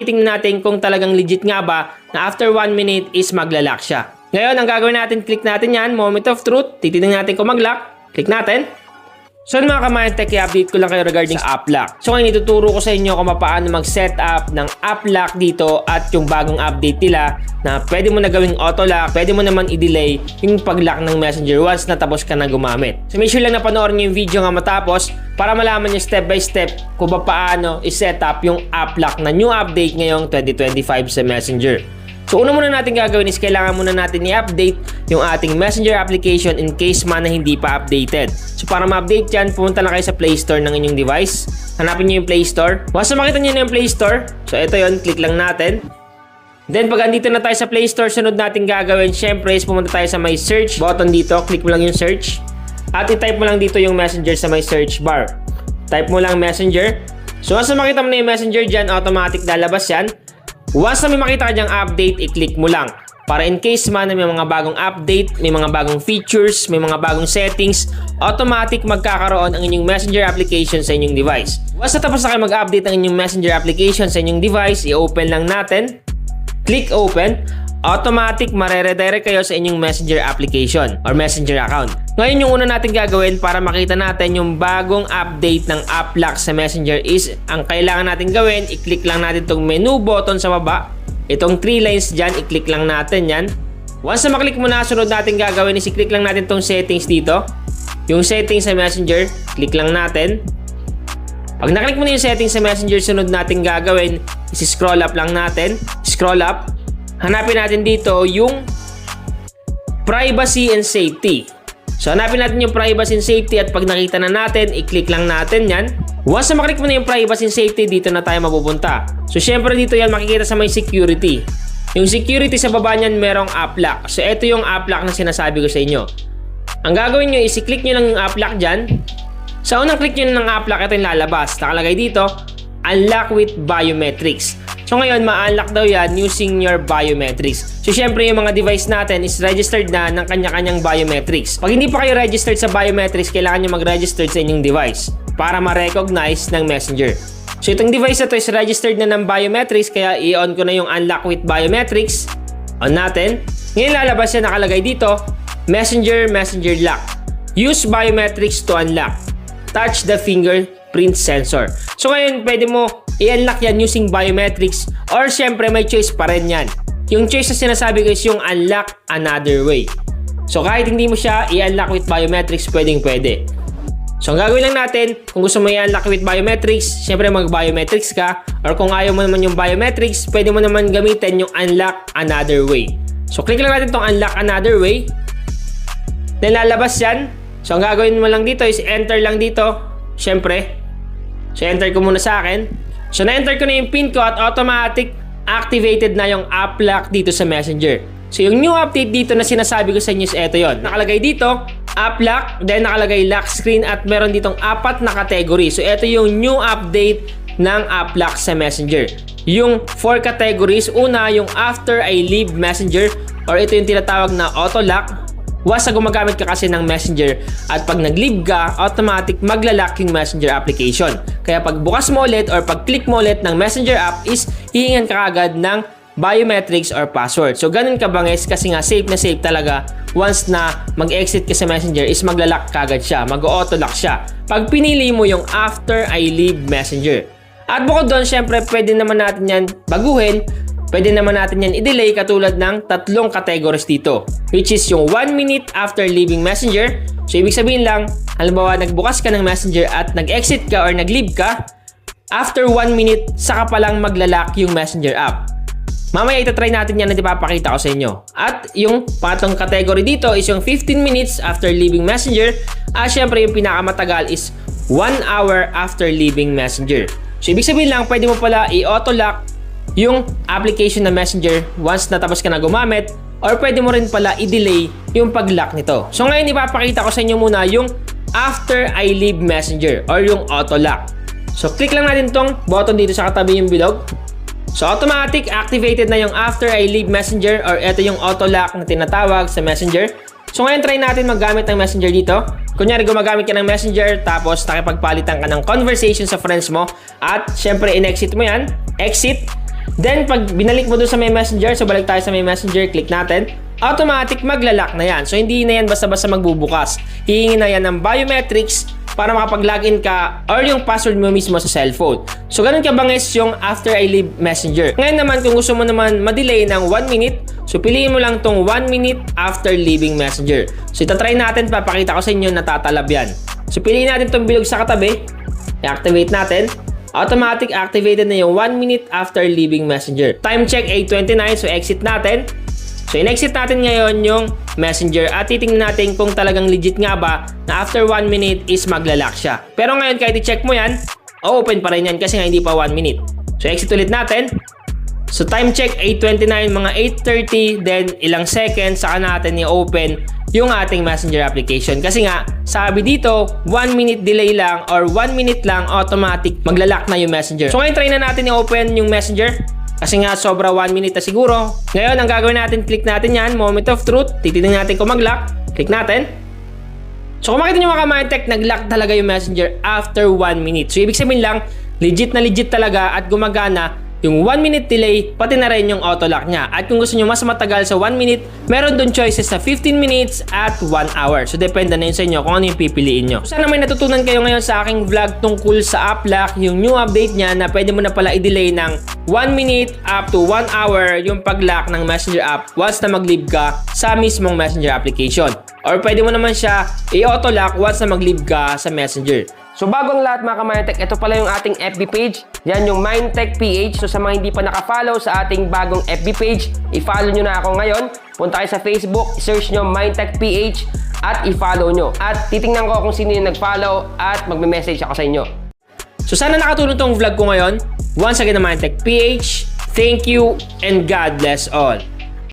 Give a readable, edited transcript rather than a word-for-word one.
Tingnan natin kung talagang legit nga ba na after 1 minute is magla-lock siya. Ngayon, ang gagawin natin, click natin yan, moment of truth. Titignan natin kung mag-lock. Click natin. So mga kamayan tech, i-update ko lang kayo regarding sa app lock. So ngayon ituturo ko sa inyo kung paano mag-set up ng app lock dito at yung bagong update nila na pwede mo na gawing auto lock, pwede mo naman i-delay yung pag-lock ng Messenger once na tapos ka na gumamit. So make sure lang na panoorin nyo yung video nga matapos para malaman nyo step by step kung paano i-set up yung app lock na new update ngayong 2025 sa Messenger. So una muna natin gagawin is kailangan muna natin i-update yung ating Messenger application in case man na hindi pa updated. So para ma-update yan, pumunta na kayo sa Play Store ng inyong device. Hanapin nyo yung Play Store. Once na makita nyo na yung Play Store, so ito yun, click lang natin. Then pag andito na tayo sa Play Store, sunod natin gagawin, syempre is pumunta tayo sa may search button dito. Click mo lang yung search. At i-type mo lang dito yung Messenger sa may search bar. Type mo lang Messenger. So once na makita mo na yung Messenger dyan, automatic lalabas yan. Once na may makita ka dyang update, i-click mo lang. Para in case man na may mga bagong update, may mga bagong features, may mga bagong settings, automatic magkakaroon ang inyong Messenger application sa inyong device. Once na tapos na kayo mag-update ang inyong Messenger application sa inyong device, i-open lang natin. Click open. Automatic mareredirect kayo sa inyong Messenger application or Messenger account. Ngayon yung una natin gagawin para makita natin yung bagong update ng app lock sa Messenger is ang kailangan natin gawin, i-click lang natin itong menu button sa baba. Itong 3 lines dyan, i-click lang natin yan. Once na maklik mo na, sunod natin gagawin is i-click lang natin itong settings dito. Yung settings sa Messenger, click lang natin. Pag naklik mo na yung settings sa Messenger, sunod natin gagawin is scroll up lang natin. Scroll up. Hanapin natin dito yung privacy and safety. So hanapin natin yung privacy and safety at pag nakita na natin, i-click lang natin yan. Once na maklik mo na yung privacy and safety, dito na tayo mapupunta. So syempre dito yan makikita sa may security. Yung security sa baba niyan merong app lock. So ito yung app lock na sinasabi ko sa inyo. Ang gagawin nyo is i-click nyo lang yung app lock dyan. Sa unang click nyo ng app lock, ito yung lalabas. Nakalagay dito, unlock with biometrics. So ngayon, ma-unlock daw yan using your biometrics. So syempre yung mga device natin is registered na ng kanya-kanyang biometrics. Pag hindi pa kayo registered sa biometrics, kailangan nyo mag-register sa inyong device para ma-recognize ng Messenger. So itong device na to is registered na ng biometrics, kaya i-on ko na yung unlock with biometrics. On natin. Ngayon lalabas yan, nakalagay dito, Messenger lock. Use biometrics to unlock. Touch the fingerprint sensor. So ngayon, pwede mo i-unlock yan using biometrics or syempre may choice pa rin yan. Yung choice na sinasabi ko is yung unlock another way. So kahit hindi mo siya i-unlock with biometrics, pwede. So ang gagawin lang natin, kung gusto mo i-unlock with biometrics, syempre mag-biometrics ka. Or kung ayaw mo naman yung biometrics, pwede mo naman gamitin yung unlock another way. So click lang natin tong unlock another way. Then lalabas yan. So ang gagawin mo lang dito is enter lang dito. Syempre. So enter ko muna sa akin. So na-enter ko na yung PIN ko at automatic activated na yung app lock dito sa Messenger. So yung new update dito na sinasabi ko sa inyo is ito yon. Nakalagay dito, app lock, then nakalagay lock screen at meron ditong 4 na category. So ito yung new update ng app lock sa Messenger. Yung 4 categories, una yung after I leave Messenger or ito yung tinatawag na auto lock. Once na gumagamit ka kasi ng Messenger at pag nag-leave ka, automatic magla-lock yung Messenger application. Kaya pag bukas mo ulit or pag click mo ulit ng Messenger app is hihingan ka agad ng biometrics or password. So ganun ka bangis kasi nga safe na safe talaga. Once na mag-exit ka sa Messenger is magla-lock kagad siya, mag-auto lock siya. Pag pinili mo yung after I leave Messenger. At bukod doon, syempre pwede naman natin yan baguhin. Pwede naman natin yan i-delay katulad ng 3 categories dito. Which is yung 1 minute after leaving Messenger. So ibig sabihin lang, halimbawa nagbukas ka ng Messenger at nag-exit ka or nag-leave ka, after 1 minute, saka pa lang magla-lock yung Messenger app. Mamaya itatry natin yan na ipapakita ko sa inyo. At yung pangatlong category dito is yung 15 minutes after leaving Messenger. At syempre yung pinakamatagal is 1 hour after leaving Messenger. So ibig sabihin lang, pwede mo pala i-auto lock yung application na Messenger once natapos ka na gumamit or pwede mo rin pala i-delay yung pag-lock nito. So ngayon ipapakita ko sa inyo muna yung after I leave Messenger or yung auto lock. So click lang natin tong button dito sa katabi yung bilog. So automatic activated na yung after I leave Messenger or ito yung auto lock na tinatawag sa Messenger. So ngayon try natin maggamit ng Messenger dito. Kunyari gumagamit ka ng Messenger tapos nakipagpalitan ka ng conversation sa friends mo at syempre in-exit mo yan. Exit. Then, pag binalik mo dun sa may messenger, so balik tayo sa may messenger, click natin, automatic maglalak na yan. So, hindi na yan basta-basta magbubukas. Hihingi na yan ng biometrics para makapag-login ka or yung password mo mismo sa cellphone. So, ganun kabangis yung after I leave messenger. Ngayon naman, kung gusto mo naman ma-delay ng 1 minute, so piliin mo lang tong 1 minute after leaving messenger. So, itatry natin, papakita ko sa inyo na tatalab yan. So, piliin natin tong bilog sa katabi, i-activate natin. Automatic activated na yung 1 minute after leaving messenger. Time check 8:29, so exit natin. So in-exit natin ngayon yung messenger at titingnan natin kung talagang legit nga ba na after 1 minute is maglalak siya. Pero ngayon kahit i-check mo yan, open pa rin yan kasi nga hindi pa 1 minute. So exit ulit natin. So time check 8:29, mga 8:30, then ilang seconds saka natin i-open yung ating messenger application. Kasi nga, sabi dito, 1 minute delay lang or 1 minute lang automatic maglalak na yung messenger. So ngayon try na natin i-open yung messenger. Kasi nga sobra 1 minute na siguro. Ngayon ang gagawin natin, click natin yan, moment of truth. Titignan natin kung mag-lock. Click natin. So kung makita nyo mga Kamantech, nag-lock talaga yung messenger after 1 minute. So ibig sabihin lang, legit na legit talaga at gumagana yung 1 minute delay, pati na rin yung auto-lock niya. At kung gusto nyo mas matagal sa 1 minute, meron dun choices na 15 minutes at 1 hour. So depende na yun sa inyo kung ano yung pipiliin nyo. So, sana may natutunan kayo ngayon sa aking vlog tungkol sa app lock, yung new update niya na pwede mo na pala i-delay ng 1 minute up to 1 hour yung pag-lock ng messenger app once na mag-leave ka sa mismong messenger application. Or pwede mo naman siya i-auto-lock once na mag-leave ka sa messenger. So bago ang lahat mga Kamantech, ito pala yung ating FB page. Yan yung Mindtech PH. So sa mga hindi pa naka-follow sa ating bagong FB page, i-follow nyo na ako ngayon. Punta kayo sa Facebook, search nyo Mindtech PH at i-follow nyo. At titingnan ko kung sino yung nag-follow at magme-message ako sa inyo. So sana nakatulong tong vlog ko ngayon. Once again, Mindtech PH, thank you and God bless all.